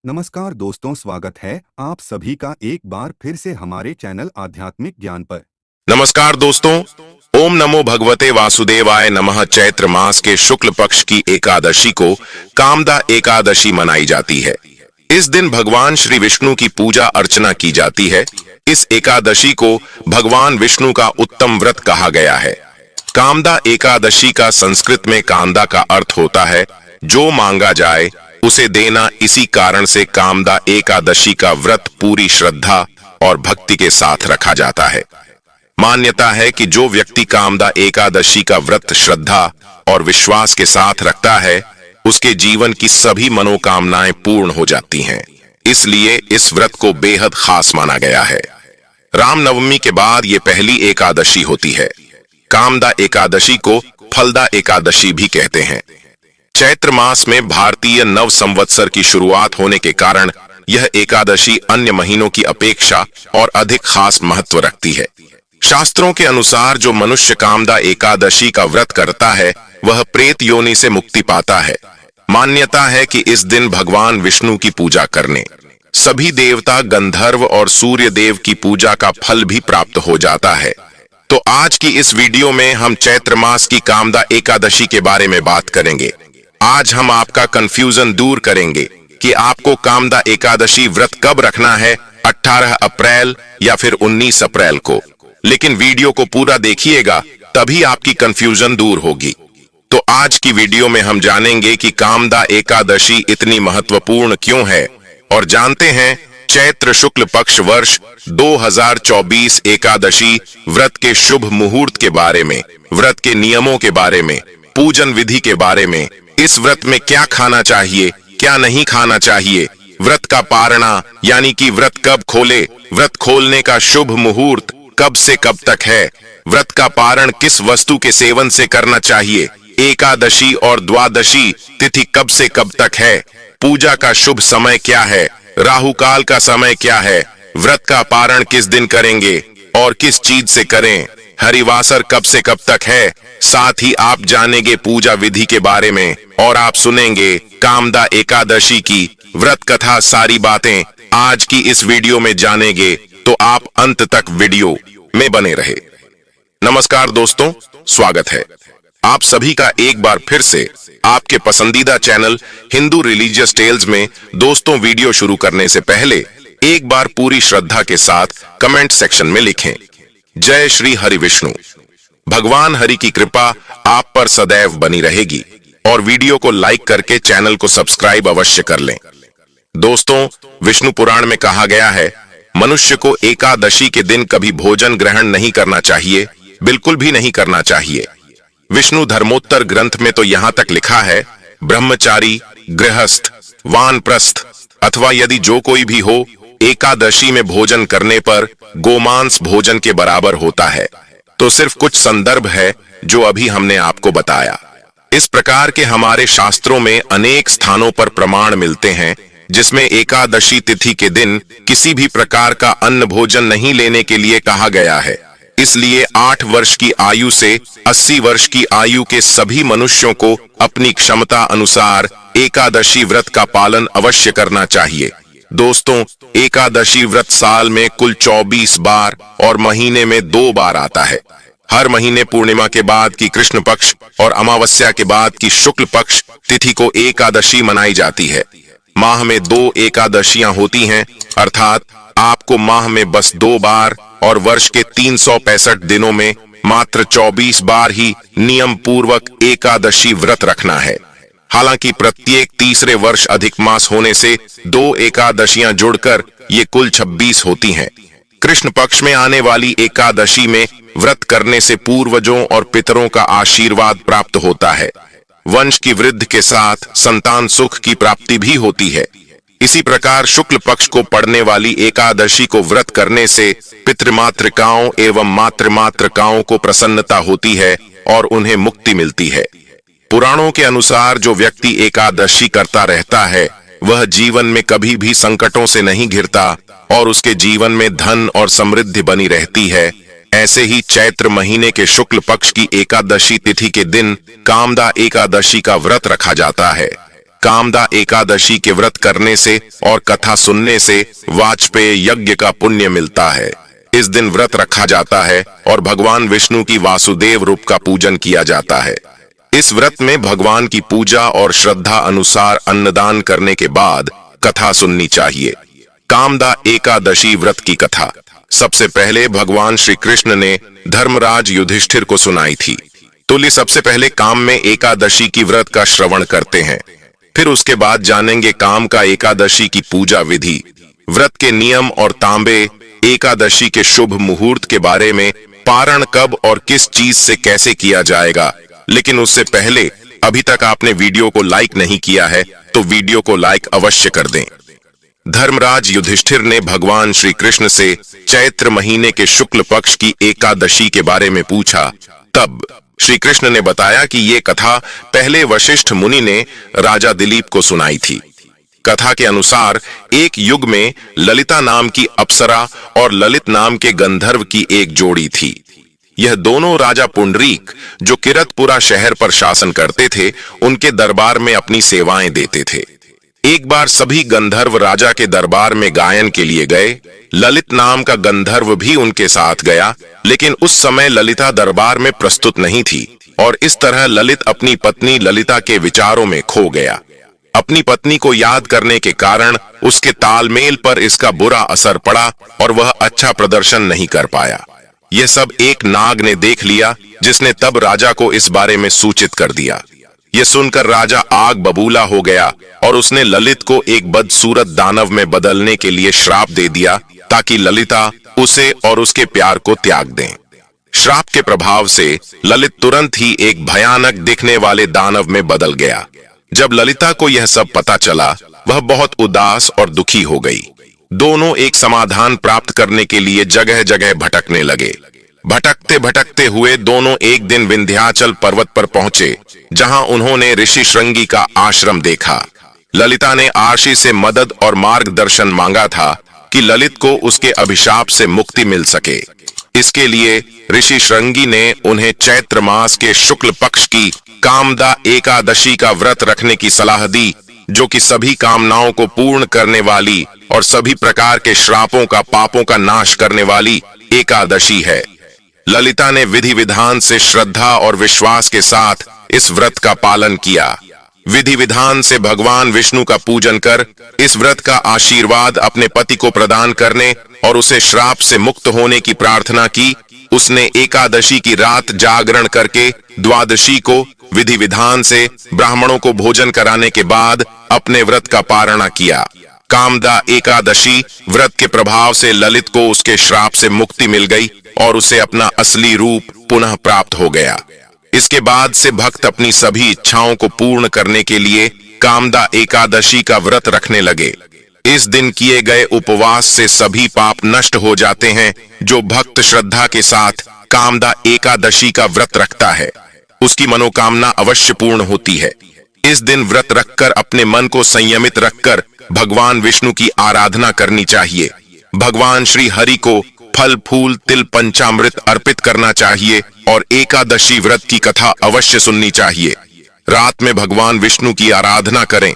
नमस्कार दोस्तों, स्वागत है आप सभी का एक बार फिर से हमारे चैनल आध्यात्मिक ज्ञान पर। नमस्कार दोस्तों, ओम नमो भगवते वासुदेवाय नमः। चैत्र मास के शुक्ल पक्ष की एकादशी को कामदा एकादशी मनाई जाती है। इस दिन भगवान श्री विष्णु की पूजा अर्चना की जाती है। इस एकादशी को भगवान विष्णु का उत्तम व्रत कहा गया है। कामदा एकादशी का संस्कृत में कांदा का अर्थ होता है जो मांगा जाए उसे देना। इसी कारण से कामदा एकादशी का व्रत पूरी श्रद्धा और भक्ति के साथ रखा जाता है। मान्यता है कि जो व्यक्ति कामदा एकादशी का व्रत श्रद्धा और विश्वास के साथ रखता है उसके जीवन की सभी मनोकामनाएं पूर्ण हो जाती हैं। इसलिए इस व्रत को बेहद खास माना गया है। रामनवमी के बाद ये पहली एकादशी होती है। कामदा एकादशी को फलदा एकादशी भी कहते हैं। चैत्र मास में भारतीय नव संवत्सर की शुरुआत होने के कारण यह एकादशी अन्य महीनों की अपेक्षा और अधिक खास महत्व रखती है। शास्त्रों के अनुसार जो मनुष्य कामदा एकादशी का व्रत करता है वह प्रेत योनि से मुक्ति पाता है। मान्यता है कि इस दिन भगवान विष्णु की पूजा करने सभी देवता, गंधर्व और सूर्य देव की पूजा का फल भी प्राप्त हो जाता है। तो आज की इस वीडियो में हम चैत्र मास की कामदा एकादशी के बारे में बात करेंगे। आज हम आपका कंफ्यूजन दूर करेंगे कि आपको कामदा एकादशी व्रत कब रखना है, 18 अप्रैल या फिर 19 अप्रैल को। लेकिन वीडियो को पूरा देखिएगा तभी आपकी कंफ्यूजन दूर होगी। तो आज की वीडियो में हम जानेंगे कि कामदा एकादशी इतनी महत्वपूर्ण क्यों है और जानते हैं चैत्र शुक्ल पक्ष वर्ष 2024 एकादशी व्रत के शुभ मुहूर्त के बारे में, व्रत के नियमों के बारे में, पूजन विधि के बारे में, इस व्रत में क्या खाना चाहिए, क्या नहीं खाना चाहिए, व्रत का पारणा यानी कि व्रत कब खोले, व्रत खोलने का शुभ मुहूर्त कब से कब तक है, व्रत का पारण किस वस्तु के सेवन से करना चाहिए, एकादशी और द्वादशी तिथि कब से कब तक है, पूजा का शुभ समय क्या है, राहु काल का समय क्या है, व्रत का पारण किस दिन करेंगे और किस चीज से करें, हरिवासर कब से कब तक है। साथ ही आप जानेंगे पूजा विधि के बारे में और आप सुनेंगे कामदा एकादशी की व्रत कथा। सारी बातें आज की इस वीडियो में जानेंगे, तो आप अंत तक वीडियो में बने रहे। नमस्कार दोस्तों, स्वागत है आप सभी का एक बार फिर से आपके पसंदीदा चैनल हिंदू रिलीजियस टेल्स में। दोस्तों, वीडियो शुरू करने से पहले एक बार पूरी श्रद्धा के साथ कमेंट सेक्शन में लिखें, जय श्री हरि विष्णु। भगवान हरि की कृपा आप पर सदैव बनी रहेगी और वीडियो को लाइक करके चैनल को सब्सक्राइब अवश्य कर लें। दोस्तों, विष्णु पुराण में कहा गया है मनुष्य को एकादशी के दिन कभी भोजन ग्रहण नहीं करना चाहिए, बिल्कुल भी नहीं करना चाहिए। विष्णु धर्मोत्तर ग्रंथ में तो यहाँ तक लिखा है ब्रह्मचारी, गृहस्थ, वानप्रस्थ अथवा यदि जो कोई भी हो, एकादशी में भोजन करने पर गोमांस भोजन के बराबर होता है। तो सिर्फ कुछ संदर्भ है जो अभी हमने आपको बताया। इस प्रकार के हमारे शास्त्रों में अनेक स्थानों पर प्रमाण मिलते हैं जिसमें एकादशी तिथि के दिन किसी भी प्रकार का अन्न भोजन नहीं लेने के लिए कहा गया है। इसलिए 8 वर्ष की आयु से 80 वर्ष की आयु के सभी मनुष्यों को अपनी क्षमता अनुसार एकादशी व्रत का पालन अवश्य करना चाहिए। दोस्तों, एकादशी व्रत साल में कुल 24 बार और महीने में 2 बार आता है। हर महीने पूर्णिमा के बाद की कृष्ण पक्ष और अमावस्या के बाद की शुक्ल पक्ष तिथि को एकादशी मनाई जाती है। माह में 2 एकादशियां होती हैं, अर्थात आपको माह में बस 2 बार और वर्ष के 365 दिनों में मात्र 24 बार ही नियम पूर्वक एकादशी व्रत रखना है। हालांकि प्रत्येक तीसरे वर्ष अधिक मास होने से 2 एकादशियां जुड़कर ये कुल 26 होती हैं। कृष्ण पक्ष में आने वाली एकादशी में व्रत करने से पूर्वजों और पितरों का आशीर्वाद प्राप्त होता है। वंश की वृद्धि के साथ संतान सुख की प्राप्ति भी होती है। इसी प्रकार शुक्ल पक्ष को पड़ने वाली एकादशी को व्रत करने से पितृमातृकाओं एवं मातृमातृकाओं को प्रसन्नता होती है और उन्हें मुक्ति मिलती है। पुराणों के अनुसार जो व्यक्ति एकादशी करता रहता है वह जीवन में कभी भी संकटों से नहीं घिरता और उसके जीवन में धन और समृद्धि बनी रहती है। ऐसे ही चैत्र महीने के शुक्ल पक्ष की एकादशी तिथि के दिन कामदा एकादशी का व्रत रखा जाता है। कामदा एकादशी के व्रत करने से और कथा सुनने से वाजपेय यज्ञ का पुण्य मिलता है। इस दिन व्रत रखा जाता है और भगवान विष्णु की वासुदेव रूप का पूजन किया जाता है। इस व्रत में भगवान की पूजा और श्रद्धा अनुसार अन्नदान करने के बाद कथा सुननी चाहिए। कामदा एकादशी व्रत की कथा सबसे पहले भगवान श्री कृष्ण ने धर्मराज युधिष्ठिर को सुनाई थी। तुल्य सबसे पहले काम में एकादशी की व्रत का श्रवण करते हैं, फिर उसके बाद जानेंगे काम का एकादशी की पूजा विधि, व्रत के नियम और तांबे एकादशी के शुभ मुहूर्त के बारे में, पारण कब और किस चीज से कैसे किया जाएगा। लेकिन उससे पहले अभी तक आपने वीडियो को लाइक नहीं किया है तो वीडियो को लाइक अवश्य कर दें। धर्मराज युधिष्ठिर ने भगवान श्री कृष्ण से चैत्र महीने के शुक्ल पक्ष की एकादशी के बारे में पूछा। तब श्री कृष्ण ने बताया कि ये कथा पहले वशिष्ठ मुनि ने राजा दिलीप को सुनाई थी। कथा के अनुसार एक युग में ललिता नाम की अप्सरा और ललित नाम के गंधर्व की एक जोड़ी थी। यह दोनों राजा पुंडरीक, जो किरतपुरा शहर पर शासन करते थे, उनके दरबार में अपनी सेवाएं देते थे। एक बार सभी गंधर्व राजा के दरबार में गायन के लिए गए। ललित नाम का गंधर्व भी उनके साथ गया, लेकिन उस समय ललिता दरबार में प्रस्तुत नहीं थी और इस तरह ललित अपनी पत्नी ललिता के विचारों में खो गया। अपनी पत्नी को याद करने के कारण उसके तालमेल पर इसका बुरा असर पड़ा और वह अच्छा प्रदर्शन नहीं कर पाया। यह सब एक नाग ने देख लिया, जिसने तब राजा को इस बारे में सूचित कर दिया। यह सुनकर राजा आग बबूला हो गया और उसने ललित को एक बदसूरत दानव में बदलने के लिए श्राप दे दिया, ताकि ललिता उसे और उसके प्यार को त्याग दें। श्राप के प्रभाव से ललित तुरंत ही एक भयानक दिखने वाले दानव में बदल गया। जब ललिता को यह सब पता चला, वह बहुत उदास और दुखी हो गई। दोनों एक समाधान प्राप्त करने के लिए जगह जगह भटकने लगे। भटकते भटकते हुए दोनों एक दिन विंध्याचल पर्वत पर पहुंचे, जहां उन्होंने ऋषि श्रृंगी का आश्रम देखा। ललिता ने आर्षि से मदद और मार्गदर्शन मांगा था कि ललित को उसके अभिशाप से मुक्ति मिल सके। इसके लिए ऋषि श्रृंगी ने उन्हें चैत्र मास के शुक्ल पक्ष की कामदा एकादशी का व्रत रखने की सलाह दी, जो कि सभी कामनाओं को पूर्ण करने वाली और सभी प्रकार के श्रापों का, पापों का नाश करने वाली एकादशी है। ललिता ने विधि विधान से श्रद्धा और विश्वास के साथ इस व्रत का पालन किया। विधि विधान से भगवान विष्णु का पूजन कर इस व्रत का आशीर्वाद अपने पति को प्रदान करने और उसे श्राप से मुक्त होने की प्रार्थना की। उसने एकादशी की रात जागरण करके द्वादशी को विधि विधान से ब्राह्मणों को भोजन कराने के बाद अपने व्रत का पारणा किया। कामदा एकादशी व्रत के प्रभाव से ललित को उसके श्राप से मुक्ति मिल गई और उसे अपना असली रूप पुनः प्राप्त हो गया। इसके बाद से भक्त अपनी सभी इच्छाओं को पूर्ण करने के लिए कामदा एकादशी का व्रत रखने लगे। इस दिन किए गए उपवास से सभी पाप नष्ट हो जाते हैं। जो भक्त श्रद्धा के साथ कामदा एकादशी का व्रत रखता है, उसकी मनोकामना अवश्य पूर्ण होती है। इस दिन व्रत रखकर अपने मन को संयमित रखकर भगवान विष्णु की आराधना करनी चाहिए। भगवान श्री हरि को फल फूल तिल पंचामृत अर्पित करना चाहिए और एकादशी व्रत की कथा अवश्य सुननी चाहिए। रात में भगवान विष्णु की आराधना करें।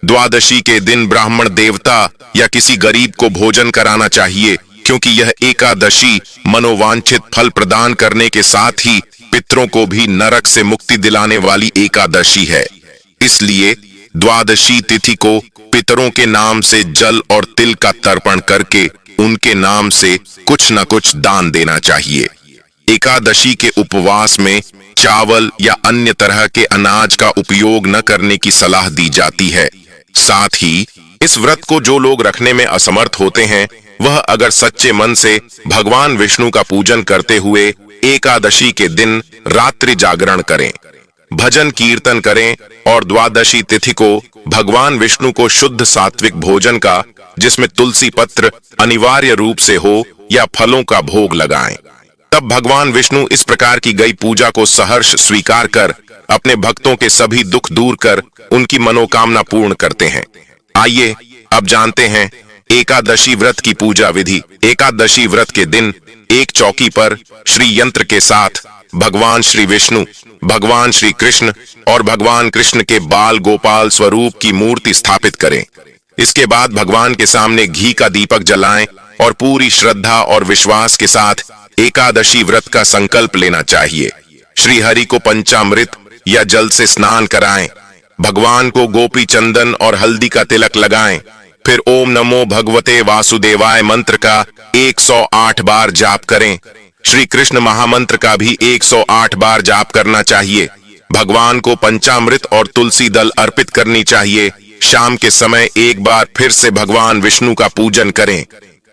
द्वादशी के दिन ब्राह्मण देवता या किसी गरीब को भोजन कराना चाहिए, क्योंकि यह एकादशी मनोवांछित फल प्रदान करने के साथ ही पितरों को भी नरक से मुक्ति दिलाने वाली एकादशी है। इसलिए द्वादशी तिथि को पितरों के नाम से जल और तिल का तर्पण करके उनके नाम से कुछ न कुछ दान देना चाहिए। एकादशी के उपवास में चावल या अन्य तरह के अनाज का उपयोग न करने की सलाह दी जाती है। साथ ही इस व्रत को जो लोग रखने में असमर्थ होते हैं, वह अगर सच्चे मन से भगवान विष्णु का पूजन करते हुए एकादशी के दिन रात्रि जागरण करें, भजन कीर्तन करें और द्वादशी तिथि को भगवान विष्णु को शुद्ध सात्विक भोजन का, जिसमें तुलसी पत्र अनिवार्य रूप से हो, या फलों का भोग लगाएं। तब भगवान विष्णु इस प्रकार की गई पूजा को सहर्ष स्वीकार कर अपने भक्तों के सभी दुख दूर कर उनकी मनोकामना पूर्ण करते हैं। आइए अब जानते हैं एकादशी व्रत की पूजा विधि। एकादशी व्रत के दिन एक चौकी पर श्री यंत्र के साथ भगवान श्री विष्णु, भगवान श्री कृष्ण और भगवान कृष्ण के बाल गोपाल स्वरूप की मूर्ति स्थापित करें। इसके बाद भगवान के सामने घी का दीपक जलाएं और पूरी श्रद्धा और विश्वास के साथ एकादशी व्रत का संकल्प लेना चाहिए। श्री हरि को पंचामृत या जल से स्नान कराएं, भगवान को गोपी चंदन और हल्दी का तिलक लगाएं, फिर ओम नमो भगवते वासुदेवाय मंत्र का 108 बार जाप करें। श्री कृष्ण महामंत्र का भी 108 बार जाप करना चाहिए। भगवान को पंचामृत और तुलसी दल अर्पित करनी चाहिए। शाम के समय एक बार फिर से भगवान विष्णु का पूजन करें।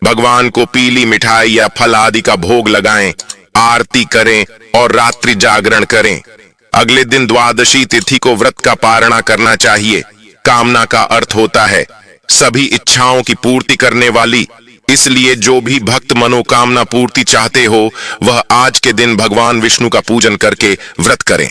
भगवान को पीली मिठाई या फल आदि का भोग लगाएं, आरती करें और रात्रि जागरण करें। अगले दिन द्वादशी तिथि को व्रत का पारणा करना चाहिए। कामना का अर्थ होता है सभी इच्छाओं की पूर्ति करने वाली, इसलिए जो भी भक्त मनोकामना पूर्ति चाहते हो वह आज के दिन भगवान विष्णु का पूजन करके व्रत करें।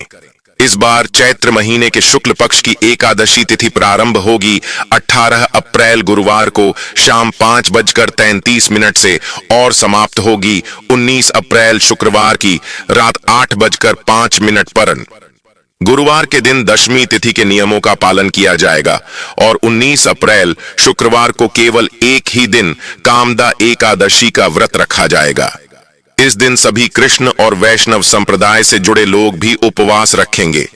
इस बार चैत्र महीने के शुक्ल पक्ष की एकादशी तिथि प्रारंभ होगी 18 अप्रैल गुरुवार को शाम 5:33 से और समाप्त होगी 19 अप्रैल शुक्रवार की रात 8:05 पर। गुरुवार के दिन दशमी तिथि के नियमों का पालन किया जाएगा और 19 अप्रैल शुक्रवार को केवल एक ही दिन कामदा एकादशी का व्रत रखा जाएगा। इस दिन सभी कृष्ण और वैष्णव संप्रदाय से जुड़े लोग भी उपवास रखेंगे।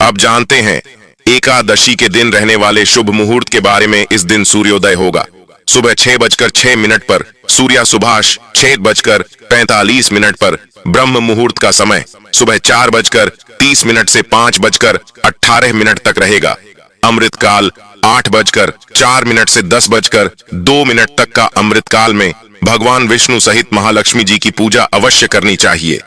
अब जानते हैं एकादशी के दिन रहने वाले शुभ मुहूर्त के बारे में। इस दिन सूर्योदय होगा सुबह 6:06 पर, सूर्याशुभाष 6:45 पर, ब्रह्म मुहूर्त का समय सुबह 4:30 से 5:18 तक रहेगा। अमृत काल 8:04 से 10:02 तक का अमृत काल में भगवान विष्णु सहित महालक्ष्मी जी की पूजा अवश्य करनी चाहिए।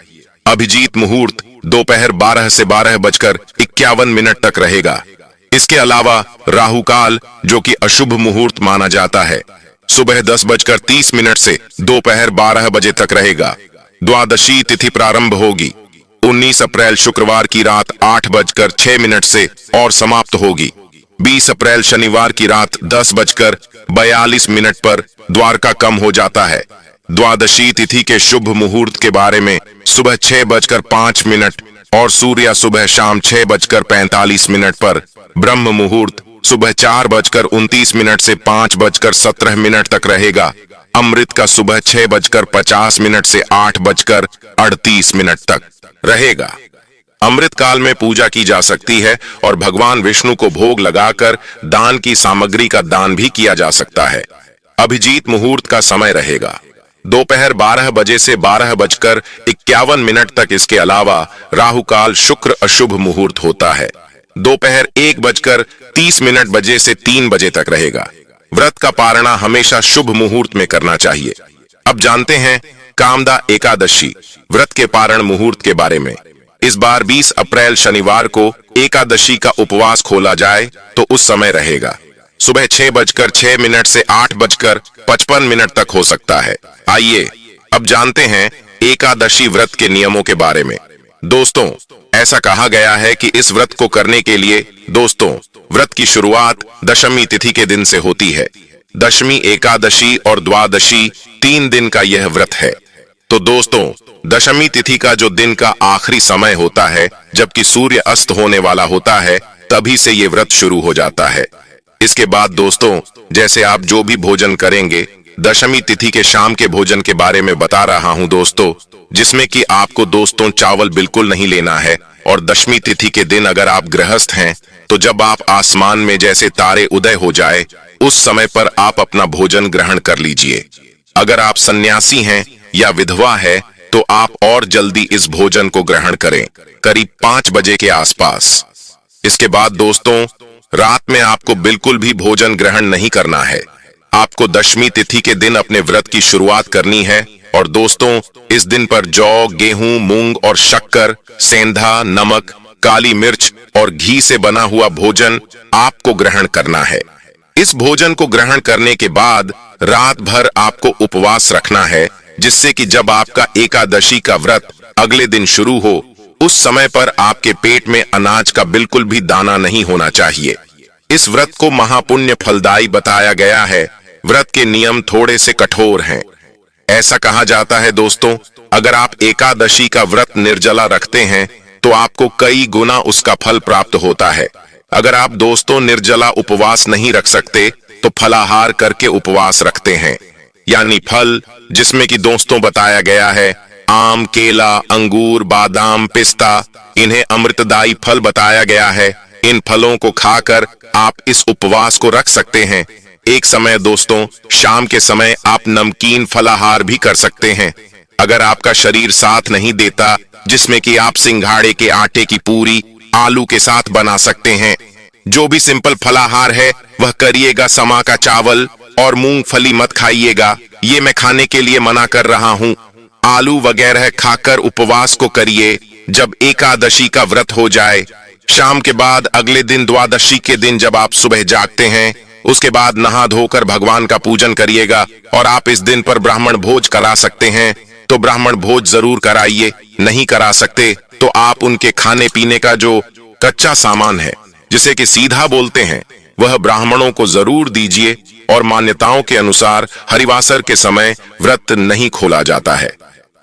अभिजीत मुहूर्त दोपहर 12 से 12:51 तक रहेगा। इसके अलावा राहु काल जो कि अशुभ मुहूर्त माना जाता है सुबह 10:30 से दोपहर 12 बजे तक रहेगा। द्वादशी तिथि प्रारंभ होगी 19 अप्रैल शुक्रवार की रात 8:06 से और समाप्त होगी 20 अप्रैल शनिवार की रात 10:42 पर। द्वारका कम हो जाता है। द्वादशी तिथि के शुभ मुहूर्त के बारे में सुबह 6:05 और सूर्य सुबह शाम 6:45 पर। ब्रह्म मुहूर्त सुबह 4:29 से 5:17 तक रहेगा। अमृत का सुबह 6:50 से 8:38 तक रहेगा। अमृत काल में पूजा की जा सकती है और भगवान विष्णु को भोग लगाकर दान की सामग्री का दान भी किया जा सकता है। अभिजीत मुहूर्त का समय रहेगा दोपहर 12 बजे से 12:51 तक। इसके अलावा राहु काल शुक्र अशुभ मुहूर्त होता है दोपहर 1:30 बजे से 3 बजे तक रहेगा। व्रत का पारणा हमेशा शुभ मुहूर्त में करना चाहिए। अब जानते हैं कामदा एकादशी व्रत के पारण मुहूर्त के बारे में। इस बार 20 अप्रैल शनिवार को एकादशी का उपवास खोला जाए तो उस समय रहेगा सुबह 6:06 से 8:55 तक हो सकता है। आइए अब जानते हैं एकादशी व्रत के नियमों के बारे में। दोस्तों, ऐसा कहा गया है कि इस व्रत को करने के लिए व्रत की शुरुआत दशमी तिथि के दिन से होती है। दशमी, एकादशी और द्वादशी 3 दिन का यह व्रत है। तो दोस्तों, दशमी तिथि का जो दिन का आखिरी समय होता है जबकि सूर्य अस्त होने वाला होता है तभी से ये व्रत शुरू हो जाता है। इसके बाद दोस्तों, जैसे आप जो भी भोजन करेंगे, दशमी तिथि के शाम के भोजन के बारे में बता रहा हूं दोस्तों, जिसमें कि आपको दोस्तों चावल बिल्कुल नहीं लेना है। और दशमी तिथि के दिन अगर आप गृहस्थ हैं तो जब आप आसमान में जैसे तारे उदय हो जाए उस समय पर आप अपना भोजन ग्रहण कर लीजिए। अगर आप सन्यासी हैं या विधवा है तो आप और जल्दी इस भोजन को ग्रहण करें, करीब 5 बजे के आसपास। इसके बाद दोस्तों, रात में आपको बिल्कुल भी भोजन ग्रहण नहीं करना है। आपको दशमी तिथि के दिन अपने व्रत की शुरुआत करनी है। और दोस्तों, इस दिन पर जौ, गेहूं, मूंग और शक्कर, सेंधा, नमक, काली मिर्च और घी से बना हुआ भोजन आपको ग्रहण करना है। इस भोजन को ग्रहण करने के बाद रात भर आपको उपवास रखना है, जिससे कि जब आपका एकादशी का व्रत अगले दिन शुरू हो उस समय पर आपके पेट में अनाज का बिल्कुल भी दाना नहीं होना चाहिए। इस व्रत को महापुण्य फलदायी बताया गया है। व्रत के नियम थोड़े से कठोर हैं। ऐसा कहा जाता है दोस्तों अगर आप एकादशी का व्रत निर्जला रखते हैं तो आपको कई गुना उसका फल प्राप्त होता है। अगर आप दोस्तों निर्जला उपवास नहीं रख सकते तो फलाहार करके उपवास रखते हैं, यानी फल जिसमें कि दोस्तों बताया गया है आम, केला, अंगूर, बादाम, पिस्ता, इन्हें अमृतदायी फल बताया गया है। इन फलों को खाकर आप इस उपवास को रख सकते हैं। एक समय दोस्तों शाम के समय आप नमकीन फलाहार भी कर सकते हैं। अगर आपका शरीर साथ नहीं देता, जिसमें कि आप सिंघाड़े के आटे की पूरी आलू के साथ बना सकते हैं। जो भी सिंपल फलाहार है वह करिएगा। समा का चावल और मूंगफली मत खाइएगा, ये मैं खाने के लिए मना कर रहा हूँ। आलू वगैरह खाकर उपवास को करिए। जब एकादशी का व्रत हो जाए, शाम के बाद अगले दिन द्वादशी के दिन जब आप सुबह जागते हैं, उसके बाद नहा धोकर भगवान का पूजन करिएगा। और आप इस दिन पर ब्राह्मण भोज करा सकते हैं तो ब्राह्मण भोज जरूर कराइए। नहीं करा सकते तो आप उनके खाने पीने का जो कच्चा सामान है, जिसे कि सीधा बोलते हैं, वह ब्राह्मणों को जरूर दीजिए। और मान्यताओं के अनुसार हरिवासर के समय व्रत नहीं खोला जाता है।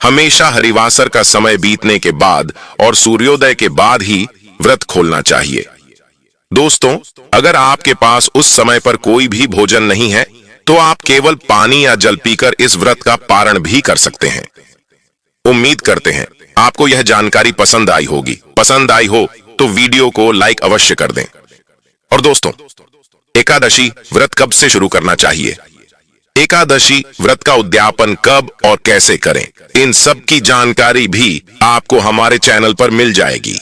हमेशा हरिवासर का समय बीतने के बाद और सूर्योदय के बाद ही व्रत खोलना चाहिए। दोस्तों, अगर आपके पास उस समय पर कोई भी भोजन नहीं है तो आप केवल पानी या जल पीकर इस व्रत का पारण भी कर सकते हैं। उम्मीद करते हैं आपको यह जानकारी पसंद आई होगी। पसंद आई हो तो वीडियो को लाइक अवश्य कर दें। और दोस्तों, एकादशी व्रत कब से शुरू करना चाहिए, एकादशी व्रत का उद्यापन कब और कैसे करें, इन सब की जानकारी भी आपको हमारे चैनल पर मिल जाएगी।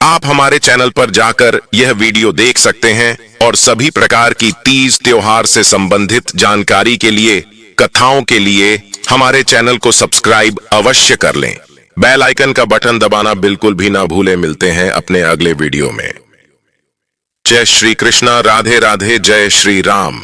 आप हमारे चैनल पर जाकर यह वीडियो देख सकते हैं और सभी प्रकार की तीज त्योहार से संबंधित जानकारी के लिए, कथाओं के लिए हमारे चैनल को सब्सक्राइब अवश्य कर लें। बेल आइकन का बटन दबाना बिल्कुल भी ना भूलें। मिलते हैं अपने अगले वीडियो में। जय श्री कृष्णा, राधे राधे, जय श्री राम।